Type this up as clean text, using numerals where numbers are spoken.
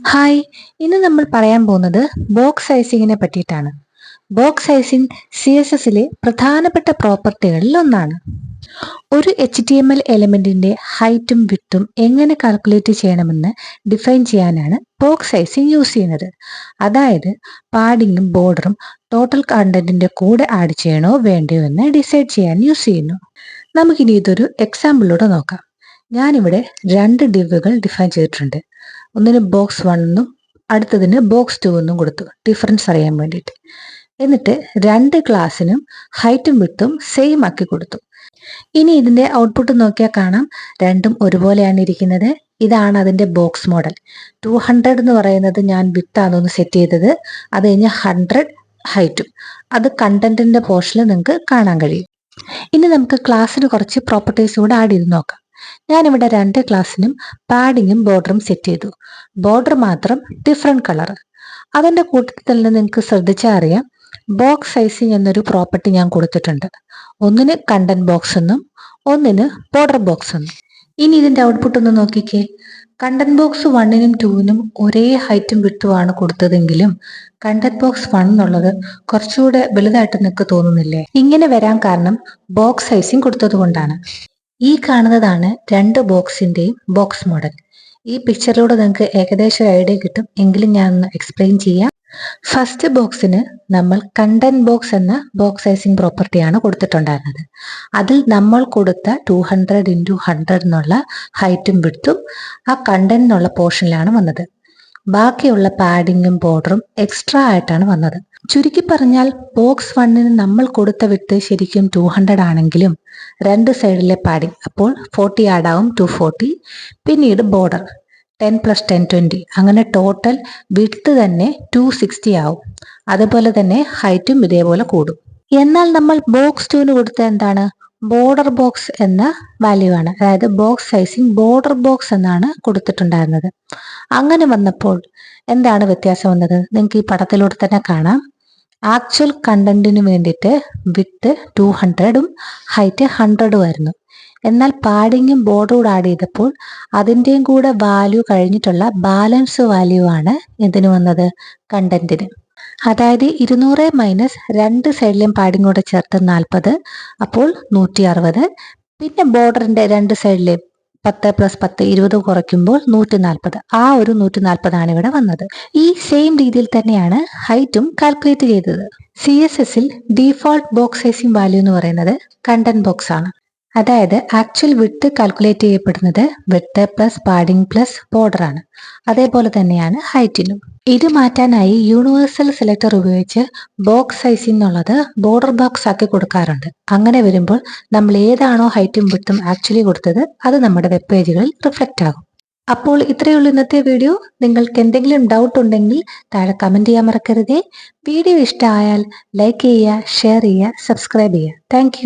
Hi, ഇന്ന് നമ്മൾ പറയാൻ പോകുന്നത് ബോക്സ് സൈസിങ്ങിനെ പറ്റിയിട്ടാണ്. ബോക്സ് സൈസിങ് CSSലെ പ്രധാനപ്പെട്ട പ്രോപ്പർട്ടികളിൽ ഒന്നാണ്. ഒരു HTML എലമെന്റിന്റെ ഹൈറ്റും വിഡ്ത്തും എങ്ങനെ കാൽക്കുലേറ്റ് ചെയ്യണമെന്ന് ഡിഫൈൻ ചെയ്യാനാണ് ബോക്സ് സൈസിങ് യൂസ് ചെയ്യുന്നത്. അതായത് പാഡിങ്ങും ബോർഡറും ടോട്ടൽ കണ്ടന്റിന്റെ കൂടെ ആഡ് ചെയ്യണോ വേണ്ടയോ എന്ന് ഡിസൈഡ് ചെയ്യാൻ യൂസ് ചെയ്യുന്നു. നമുക്കിനി ഇതൊരു എക്സാമ്പിളിലൂടെ നോക്കാം. ഞാനിവിടെ രണ്ട് ഡിവുകൾ ഡിഫൈൻ ചെയ്തിട്ടുണ്ട്. ഒന്നിന് ബോക്സ് 1 എന്നും അടുത്തതിന് ബോക്സ് 2 എന്നും കൊടുത്തു, ഡിഫറൻസ് അറിയാൻ വേണ്ടിയിട്ട്. എന്നിട്ട് രണ്ട് ക്ലാസ്സിനും ഹൈറ്റും വിഡ്ത്തും സെയിം ആക്കി കൊടുത്തു. ഇനി ഇതിന്റെ ഔട്ട്പുട്ട് നോക്കിയാൽ കാണാം, രണ്ടും ഒരുപോലെയാണ് ഇരിക്കുന്നത്. ഇതാണ് അതിന്റെ ബോക്സ് മോഡൽ. 200 എന്ന് പറയുന്നത് ഞാൻ വിഡ്ത്താണെന്ന് സെറ്റ് ചെയ്തത്, അത് കഴിഞ്ഞ് 100 ഹൈറ്റും. അത് കണ്ടന്റിന്റെ പോർഷനിൽ നിങ്ങൾക്ക് കാണാൻ കഴിയും. ഇനി നമുക്ക് ക്ലാസ്സിന് കുറച്ച് പ്രോപ്പർട്ടീസ് കൂടെ ആഡ് ചെയ്ത് നോക്കാം. ഞാനിവിടെ രണ്ട് ക്ലാസ്സിനും പാഡിങ്ങും ബോർഡറും സെറ്റ് ചെയ്തു. ബോർഡർ മാത്രം ഡിഫറെന്റ് കളർ. അതിന്റെ കൂട്ടത്തിൽ തന്നെ നിങ്ങൾക്ക് ശ്രദ്ധിച്ചാൽ അറിയാം, ബോക്സ് സൈസിങ് എന്നൊരു പ്രോപ്പർട്ടി ഞാൻ കൊടുത്തിട്ടുണ്ട്. ഒന്നിന് കണ്ടന്റ് ബോക്സ് എന്നും ഒന്നിന് ബോർഡർ ബോക്സ് എന്നും. ഇനി ഇതിന്റെ ഔട്ട്പുട്ട് ഒന്ന് നോക്കിക്കേ. കണ്ടന്റ് ബോക്സ് 1നും 2നും ഒരേ ഹൈറ്റും വിഡ്ത്തുമാണ് കൊടുത്തതെങ്കിലും കണ്ടന്റ് ബോക്സ് 1 എന്നുള്ളത് കുറച്ചുകൂടെ വലുതായിട്ട് നിങ്ങൾക്ക് തോന്നുന്നില്ലേ? ഇങ്ങനെ വരാൻ കാരണം ബോക്സ് സൈസിങ് കൊടുത്തത് കൊണ്ടാണ്. ഈ കാണുന്നതാണ് രണ്ട് ബോക്സിന്റെയും ബോക്സ് മോഡൽ. ഈ പിക്ചറിലൂടെ നിങ്ങൾക്ക് ഏകദേശം ഐഡിയ കിട്ടും, എങ്കിലും ഞാൻ ഒന്ന് എക്സ്പ്ലെയിൻ ചെയ്യാം. ഫസ്റ്റ് ബോക്സിന് നമ്മൾ കണ്ടന്റ് ബോക്സ് എന്ന ബോക്സ് സൈസിങ് പ്രോപ്പർട്ടിയാണ് കൊടുത്തിട്ടുണ്ടായിരുന്നത്. അതിൽ നമ്മൾ കൊടുത്ത 200 × 100 എന്നുള്ള ഹൈറ്റും വിഡ്ത്തും ആ കണ്ടന്റ് എന്നുള്ള പോർഷനിലാണ് വന്നത്. ബാക്കിയുള്ള പാഡിങ്ങും ബോർഡറും എക്സ്ട്രാ ആയിട്ടാണ് വന്നത്. ചുരുക്കി പറഞ്ഞാൽ ബോക്സ് 1ന് നമ്മൾ കൊടുത്ത വിഡ്ത്ത് ശരിക്കും 200 ആണെങ്കിലും രണ്ട് സൈഡിലെ പാഡിങ് അപ്പോൾ 40 ആഡ് ആവും, 240. പിന്നീട് ബോർഡർ 10 + 10 20, അങ്ങനെ ടോട്ടൽ വിഡ്ത്ത് തന്നെ 260 ആവും. അതുപോലെ തന്നെ ഹൈറ്റും ഇതേപോലെ കൂടും. എന്നാൽ നമ്മൾ ബോക്സ് 2ന് കൊടുത്ത എന്താണ്? ബോർഡർ ബോക്സ് എന്ന വാല്യൂ ആണ്. അതായത് ബോക്സ് സൈസിങ് ബോർഡർ ബോക്സ് എന്നാണ് കൊടുത്തിട്ടുണ്ടായിരുന്നത്. അങ്ങനെ വന്നപ്പോൾ എന്താണ് വ്യത്യാസം വന്നത്? നിങ്ങൾക്ക് ഈ പടത്തിലൂടെ തന്നെ കാണാം. ആക്ച്വൽ കണ്ടന്റിന് വേണ്ടിയിട്ട് വിഡ്ത്ത് 200ഉം ഹൈറ്റ് 100ഉം ആയിരുന്നു. എന്നാൽ പാഡിങ്ങും ബോർഡറും ആഡ് ചെയ്തപ്പോൾ അതിൻ്റെയും കൂടെ വാല്യൂ കഴിഞ്ഞിട്ടുള്ള ബാലൻസ് വാല്യൂ ആണ് എന്തിനു വന്നത്? കണ്ടന്റിന്. അതായത് 200 - രണ്ട് സൈഡിലെയും പാഡിങ് കൂടെ ചേർത്ത് 40, അപ്പോൾ 160. പിന്നെ ബോർഡറിന്റെ രണ്ട് സൈഡിലെയും 10 + 10 20 കുറയ്ക്കുമ്പോൾ 140. ആ ഒരു 140 ആണ് ഇവിടെ വന്നത്. ഈ സെയിം രീതിയിൽ തന്നെയാണ് ഹൈറ്റും കാൽക്കുലേറ്റ് ചെയ്തത്. CSSൽ ഡീഫോൾട്ട് ബോക്സ് സൈസിങ് വാല്യൂ എന്ന് പറയുന്നത് കണ്ടന്റ് ബോക്സ് ആണ്. അതായത് ആക്ച്വൽ വിഡ്ത്ത് കാൽക്കുലേറ്റ് ചെയ്യപ്പെടുന്നത് width plus padding plus border ആണ്. അതേപോലെ തന്നെയാണ് ഹൈറ്റിനും. ഇത് മാറ്റാനായി യൂണിവേഴ്സൽ സെലക്ടർ ഉപയോഗിച്ച് ബോക്സ് സൈസിങ് എന്നുള്ളത് ബോർഡർ ബോക്സ് ആക്കി കൊടുക്കാറുണ്ട്. അങ്ങനെ വരുമ്പോൾ നമ്മൾ ഏതാണോ ഹൈറ്റും വിഡ്ത്തും ആക്ച്വലി കൊടുത്തത് അത് നമ്മുടെ വെബ് പേജുകളിൽ റിഫ്ലക്റ്റ് ആകും. അപ്പോൾ ഇത്രയുള്ള ഇന്നത്തെ വീഡിയോ. നിങ്ങൾക്ക് എന്തെങ്കിലും ഡൗട്ട് ഉണ്ടെങ്കിൽ താഴെ കമന്റ് ചെയ്യാൻ മറക്കരുതേ. വീഡിയോ ഇഷ്ടമായാൽ ലൈക്ക് ചെയ്യുക, ഷെയർ ചെയ്യുക, സബ്സ്ക്രൈബ് ചെയ്യുക. താങ്ക്